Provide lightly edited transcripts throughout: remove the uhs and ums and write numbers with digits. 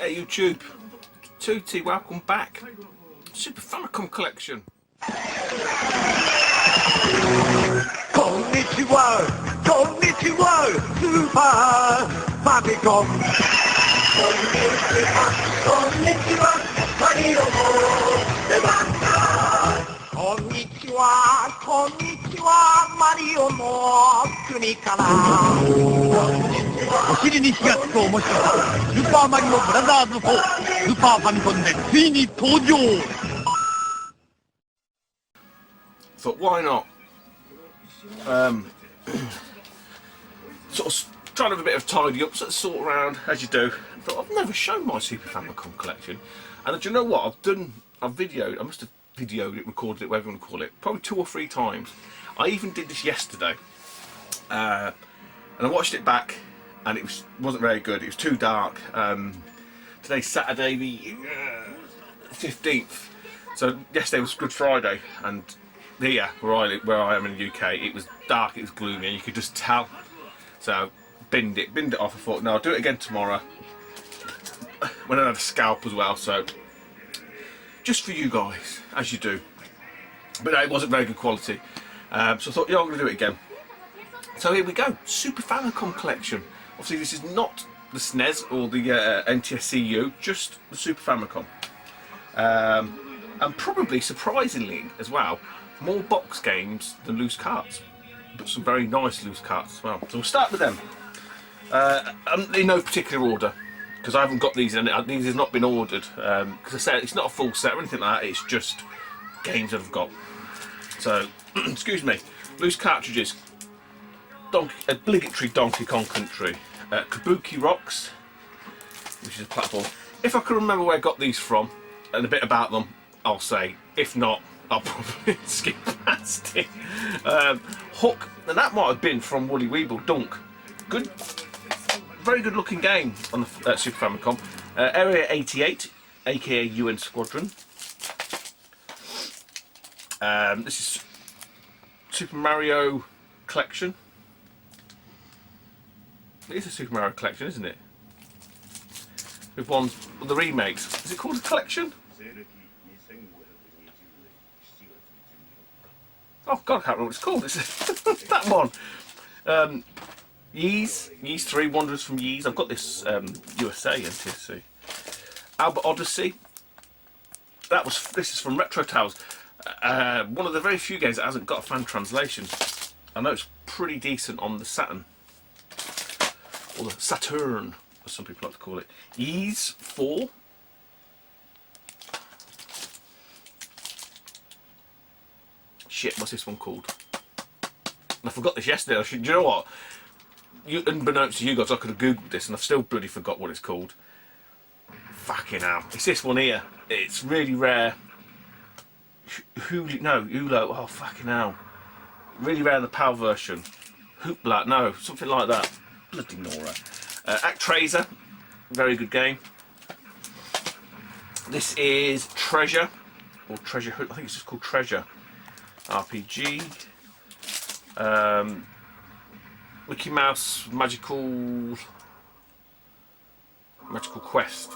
Hey YouTube, Tooty, welcome back. Super Famicom collection. Konnichiwa, konnichiwa, Super Famicom. Konnichiwa, Mario Konnichiwa, konnichiwa, Mario の国から。お尻に火がつく面白さ、スーパーマリオブラザーズ4、スーパーファミコンでついに登場。 Thought, why not? Sort of trying to have a bit of tidy up, sort around as you do. I thought, I've never shown my Super Famicom collection, and do you know what? I've videoed. I must have videoed it, recorded it, whatever you want to call it, probably 2 or 3 times. I even did this yesterday, and I watched it back, and it wasn't very good. It was too dark. Today's Saturday, the 15th. So yesterday was Good Friday, and here, where I am in the UK, it was dark, it was gloomy, and you could just tell. So, binned it off. I thought, no, I'll do it again tomorrow. When I had a scalp as well, so just for you guys, as you do. But no, it wasn't very good quality. So I thought, yeah, I'm going to do it again. So here we go, Super Famicom collection. Obviously, this is not the SNES or the NTSC-U, just the Super Famicom. And probably, surprisingly as well, more box games than loose carts, but some very nice loose carts as well. So we'll start with them in no particular order, because I haven't got these, and these have not been ordered, because I said it's not a full set or anything like that, it's just games that I've got. So excuse me, loose cartridges, obligatory Donkey Kong Country, Kabuki Rocks, which is a platform. If I can remember where I got these from and a bit about them, I'll say. If not, I'll probably skip past it. Hook, and that might have been from Woolly Weeble Dunk. Good, very good looking game on the Super Famicom. Area 88, aka UN Squadron. This is Super Mario Collection. It is a Super Mario Collection, isn't it? With the remakes. Is it called a collection? Oh God, I can't remember what it's called. It's that one. Ys 3, Wanderers from Ys. I've got this USA NTSC. Albert Odyssey. This is from Retro Tales. One of the very few games that hasn't got a fan translation. I know it's pretty decent on the Saturn. Or the Saturn, as some people like to call it. Ys 4. Shit, what's this one called? And I forgot this yesterday. Do you know what? Unbeknownst to you guys, I could have googled this and I've still bloody forgot what it's called. Fucking hell. It's this one here. It's really rare. Ulo. Oh, fucking hell. Really rare in the PAL version. Hoopla. No, something like that. Bloody Nora. Actraiser. Very good game. This is Treasure. Or Treasure. I think it's just called Treasure. RPG, Mickey Mouse Magical Quest.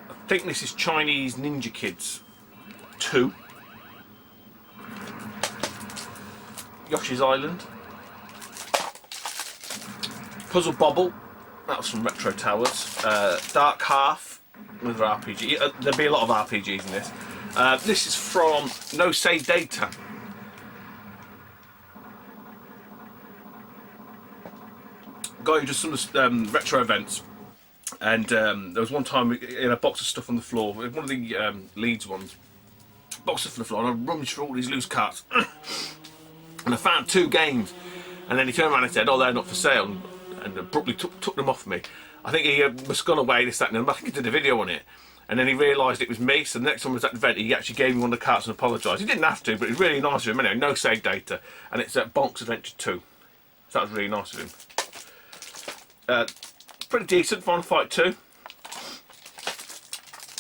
I think this is Chinese Ninja Kids 2. Yoshi's Island. Puzzle Bobble, that was from Retro Towers. Dark Half. Another RPG. There'll be a lot of RPGs in this. This is from No Save Data. Guy who does some retro events, and there was one time in a box of stuff on the floor, one of the Leeds ones, box of the floor, and I rummaged through all these loose carts, and I found 2 games, and then he turned around and said, "Oh, they're not for sale," and abruptly took them off me. I think he was gone away, this, that, and I think he did a video on it. And then he realised it was me, so the next time I was at the event, he actually gave me one of the carts and apologised. He didn't have to, but it was really nice of him. Anyway, No Save Data. And it's Bonk's Adventure 2. So that was really nice of him. Pretty decent, Final Fight 2.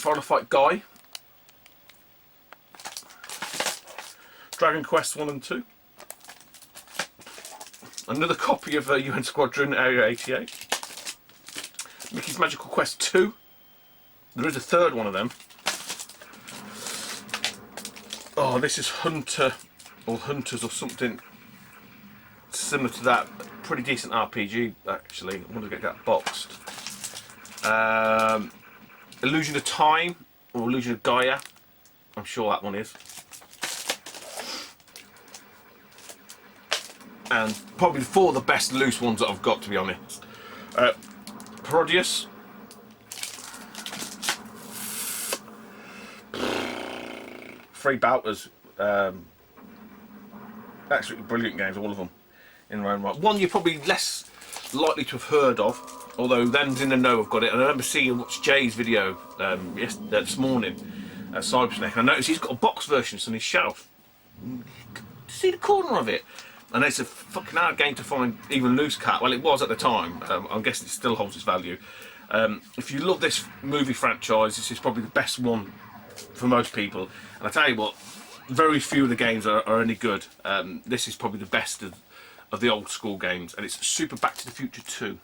Final Fight Guy. Dragon Quest 1 and 2. Another copy of UN Squadron Area 88. Mickey's Magical Quest 2. There is a third one of them. Oh, this is Hunter, or Hunters, or something similar to that. Pretty decent RPG, actually. I want to get that boxed. Illusion of Time, or Illusion of Gaia. I'm sure that one is. And probably 4 of the best loose ones that I've got, to be honest. Parodius. Three Bouters. Absolutely brilliant games, all of them in their own right. One you're probably less likely to have heard of, although them's in the know have got it. And I remember seeing and watched Jay's video this morning at Cybersnake. I noticed he's got a box version on his shelf. See the corner of it? And it's a fucking hard game to find even loose cat. Well, it was at the time. I'm guessing it still holds its value. If you love this movie franchise, this is probably the best one for most people. And I tell you what, very few of the games are any good. This is probably the best of the old school games, and it's Super Back to the Future 2.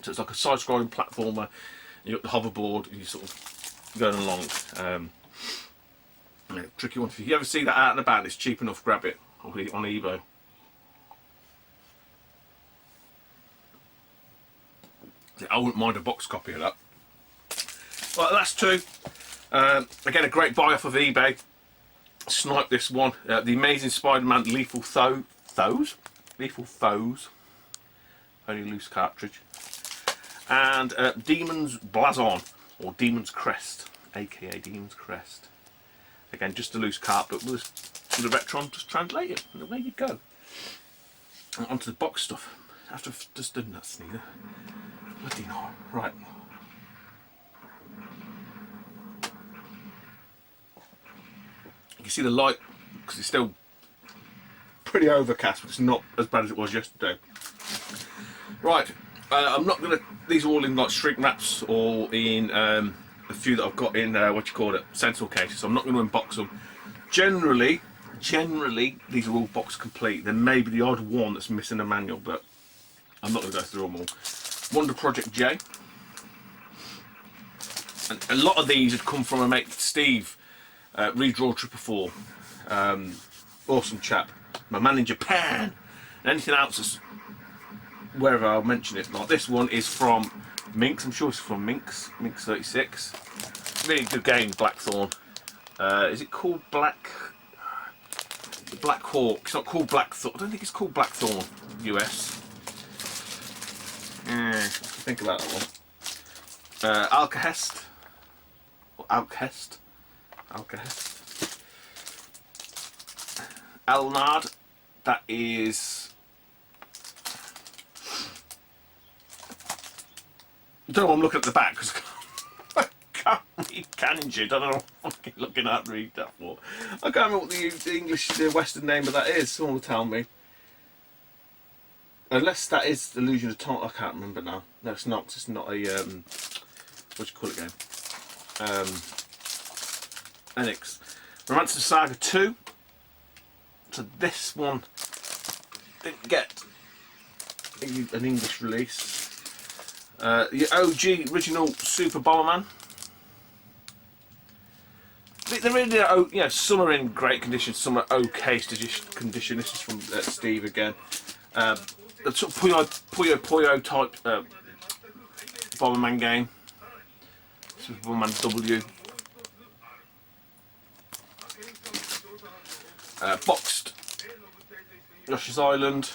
So it's like a side-scrolling platformer. You've got the hoverboard, and you're sort of going along. Yeah, tricky one. If you ever see that out and about, it's cheap enough, grab it on eBay. I wouldn't mind a box copy of that. Right, that's 2. Again, a great buy off of eBay. Snipe this one. The Amazing Spider-Man Lethal Foes. Only loose cartridge. And Demon's Blazon, or Demon's Crest, aka Demon's Crest. Again, just a loose cart, but with the Retron, just translate it, and away you go. And onto the box stuff. After I've just done that, sneaker. Bloody no. Right. You can see the light, because it's still pretty overcast, but it's not as bad as it was yesterday. Right, I'm not going to, these are all in like shrink wraps, or in a few that I've got in, sensible cases, so I'm not going to unbox them. Generally, these are all box complete. There may be the odd one that's missing a manual, but I'm not going to go through them all. Wonder Project J. And a lot of these have come from my mate Steve, Redraw 444. Awesome chap. My man in Japan. And anything else is wherever I'll mention it. Like this one is from Minx. I'm sure it's from Minx 36. Really good game, Blackthorn. Is it called Black Hawk? It's not called Blackthorn. I don't think it's called Blackthorn US. Think about that one. Alcahest. Or Alcahest. Elnard. That is. I don't know why I'm looking at the back because I can't read Kanji. I don't know what I'm fucking looking at read that for. I can't remember what the English, the Western name of that is. Someone will tell me. Unless that is Illusion of Time. I can't remember now. No, it's not. It's not a what do you call it game? Enix. Romance of Saga 2. So this one didn't get an English release. The OG original Super Bomberman. They're really, you know, some are in great condition, some are okay condition. This is from Steve again. The sort of Puyo type Bomberman game. Super Bomberman W. Boxed Yoshi's Island.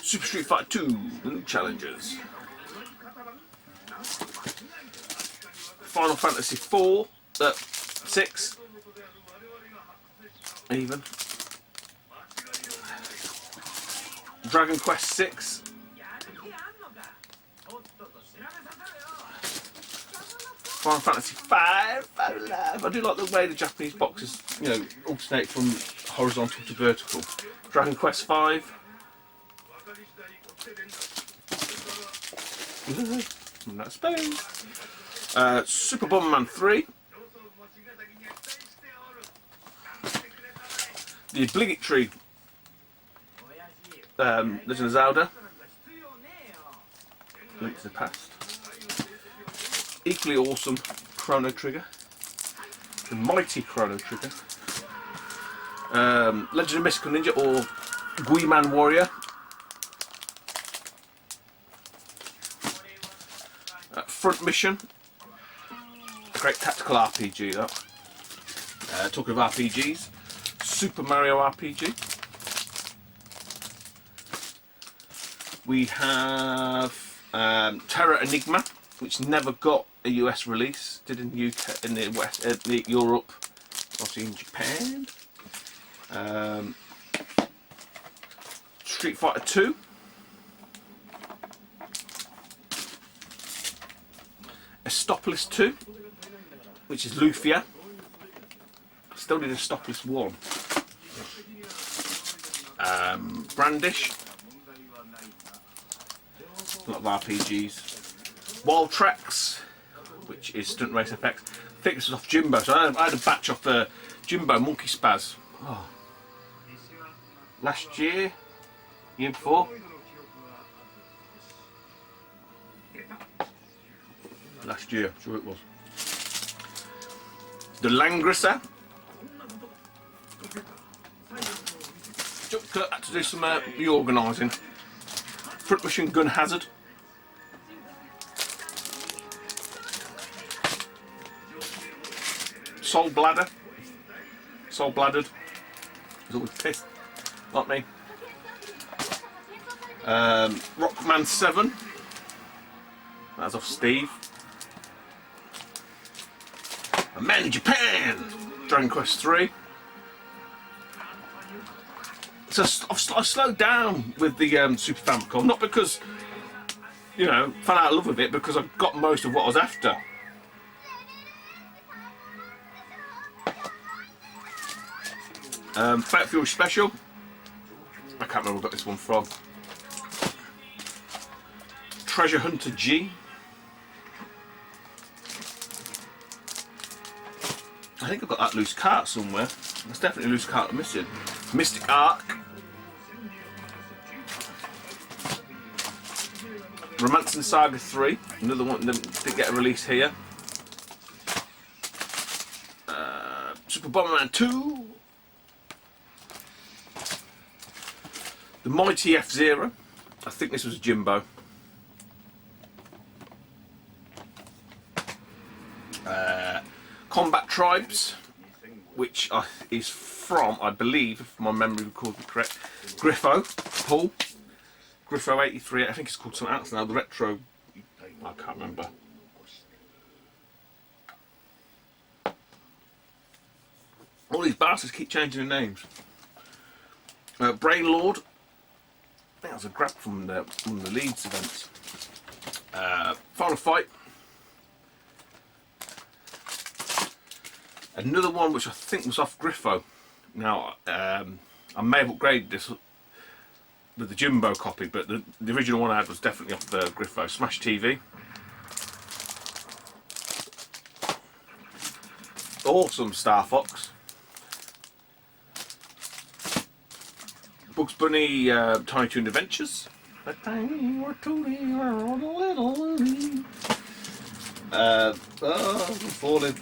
Super Street Fighter 2 New Challengers. Final Fantasy 4, 6, even. Dragon Quest 6. Final Fantasy 5. I do like the way the Japanese boxes, you know, alternate from horizontal to vertical. Dragon Quest 5. Not space. Super Bomberman 3. The obligatory Legend of Zelda. Link to the Past. Equally awesome Chrono Trigger. The mighty Chrono Trigger. Legend of Mystical Ninja or Guiman Warrior. Front Mission. A great tactical RPG, that. Talking of RPGs. Super Mario RPG. We have Terra Enigma, which never got a US release. Did in the UK, in the West, Europe, obviously in Japan. Street Fighter 2. Estopolis 2, which is Lufia. Still need Estopolis 1. Brandish. A lot of RPGs. Wild Tracks, which is Stunt Race FX. I think this was off Jimbo, so I had a batch off Jimbo Monkey Spaz. Oh. Last year before. Last year, I'm sure it was. The Langrisser. Had to do some reorganising. Front Machine Gun Hazard. Soul Bladder. Soul Bladdered. He's always pissed, like me. Rockman 7. That's off Steve. A Man in Japan. Dragon Quest 3. So I slowed down with the Super Famicom, not because, you know, fell out of love with it, because I got most of what I was after. Fat Fury Special. I can't remember where I got this one from. Treasure Hunter G. I think I've got that loose cart somewhere. There's definitely a loose cart I'm missing. Mystic Arc. Romancing Saga 3. Another one that didn't get a release here. Super Bomberman 2. The Mighty F-Zero. I think this was a Jimbo. Combat Tribes, which is from, I believe, if my memory records me correct, Griffo, Paul. Griffo 83, I think it's called something else now, the retro, I can't remember. All these bastards keep changing their names. Brain Lord, I think that was a grab from the Leeds events. Final Fight. Another one which I think was off Griffo. Now, I may have upgraded this with the Jimbo copy, but the original one I had was definitely off the Griffo. Smash TV. Awesome Star Fox. Bugs Bunny Tiny Toon Adventures. A tiny or Tooty or a little Tooty. I'm falling.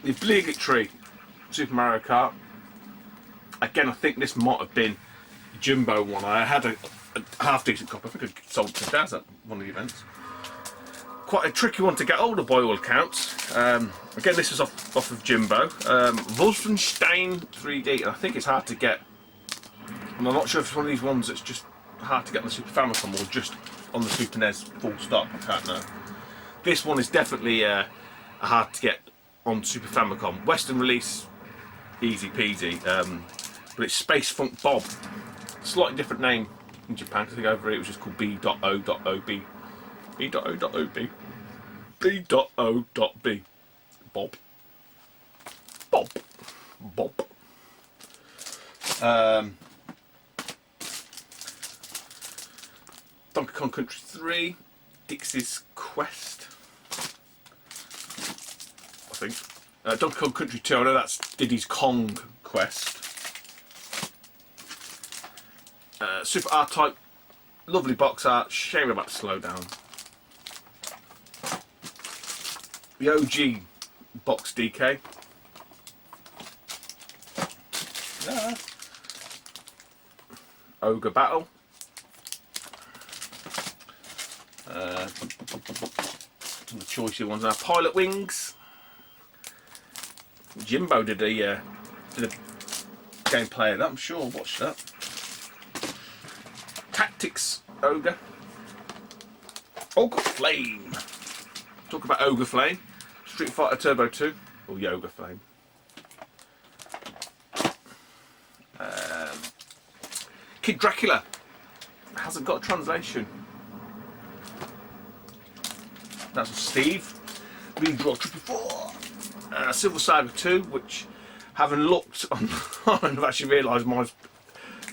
The obligatory Super Mario Kart. Again, I think this might have been the Jimbo one. I had a half decent copy. I think I sold it to Daz at one of the events. Quite a tricky one to get hold of by all accounts. Again, this is off of Jimbo. Wolfenstein 3D. And I think it's hard to get. And I'm not sure if it's one of these ones that's just hard to get on the Super Famicom or just on the Super NES full stop. I can't know. This one is definitely hard to get on Super Famicom. Western release, easy peasy, but it's Space Funk Bob. Slightly different name in Japan. I think over here it was just called B.O.O.B. B.O.O.B. B.O.O.B. Bob. Bob. Bob. Donkey Kong Country 3. Dixie's Quest. I think. Donkey Kong Country 2, I know that's Diddy's Kong Quest. Super R-Type, lovely box art, shame about to slow down. The OG box DK. Ogre Battle. Some of the choicey ones now. Pilot Wings. Jimbo did a gameplay of that, I'm sure. Watch that. Tactics Ogre. Ogre Flame. Talk about Ogre Flame. Street Fighter Turbo 2 or Yoga Flame. Kid Dracula hasn't got a translation. That's from Steve. Really Draw Triple 4. Silver Saga 2, which, having looked on, I've actually realised mine's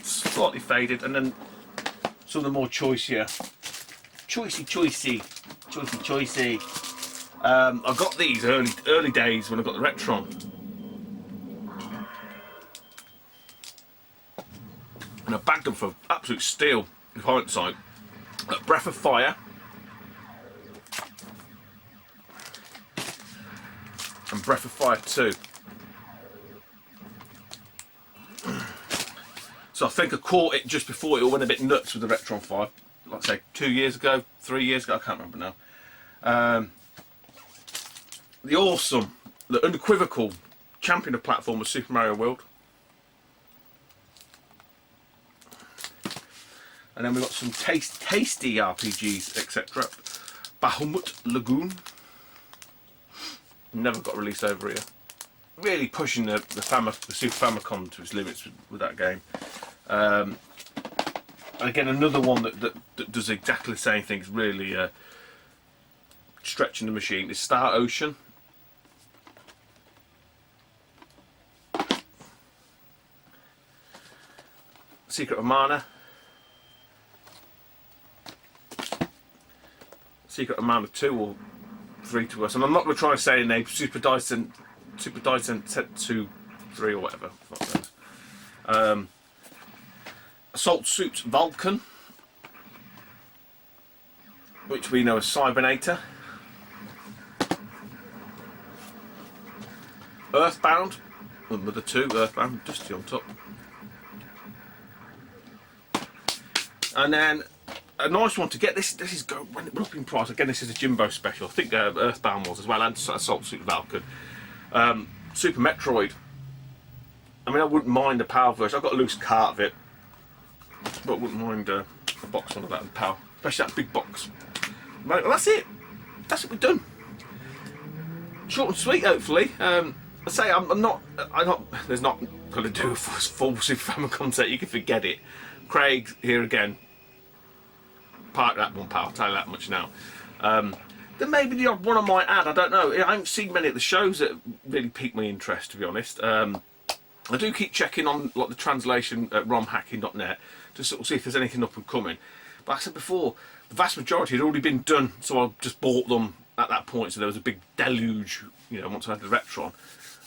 slightly faded, and then some of the more choicey. I got these early days when I got the Retron. And I bagged them for absolute steal, in hindsight. Breath of Fire. And Breath of Fire 2. So I think I caught it just before it all went a bit nuts with the Retron 5. Like I say, 2 years ago, 3 years ago, I can't remember now. The awesome, the unequivocal champion of platform was Super Mario World. And then we've got some tasty RPGs, etc. Bahamut Lagoon. Never got released over here. Really pushing the Super Famicom to its limits with that game. Again, another one that does exactly the same things, really stretching the machine, is Star Ocean. Secret of Mana. Secret of Mana 2 or 3 to us, and I'm not going to try and say a name. Super Dyson 2, 3 or whatever. Assault Suits Vulcan, which we know as Cybernator. Earthbound, with the 2 Earthbound, Dusty on top. And then a nice one to get. This is when it went up in price. Again, this is a Jimbo special. I think Earthbound was as well, and Assault Suit Vulcan. Super Metroid. I mean, I wouldn't mind the PAL version. I've got a loose cart of it, but I wouldn't mind a box one of that in PAL, especially that big box. Right, well, that's it. That's what we've done. Short and sweet, hopefully. I say I'm not. There's not going to do a full Super Famicom set. You can forget it. Craig here again. Park that one, pal. I'll tell you that much now. Then maybe the odd one I might add. I don't know. I haven't seen many of the shows that really piqued my interest, to be honest. I do keep checking on like the translation at romhacking.net to sort of see if there's anything up and coming. But like I said before, the vast majority had already been done, so I just bought them at that point. So there was a big deluge, you know, once I had the Retron.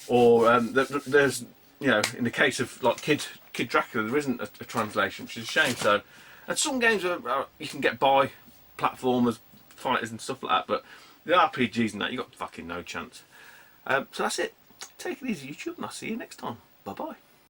Or there's, you know, in the case of like Kid Dracula, there isn't a translation, which is a shame. So, and some games are you can get by, platformers, fighters and stuff like that, but the RPGs and that, you got fucking no chance. So that's it. Take it easy, YouTube, and I'll see you next time. Bye bye.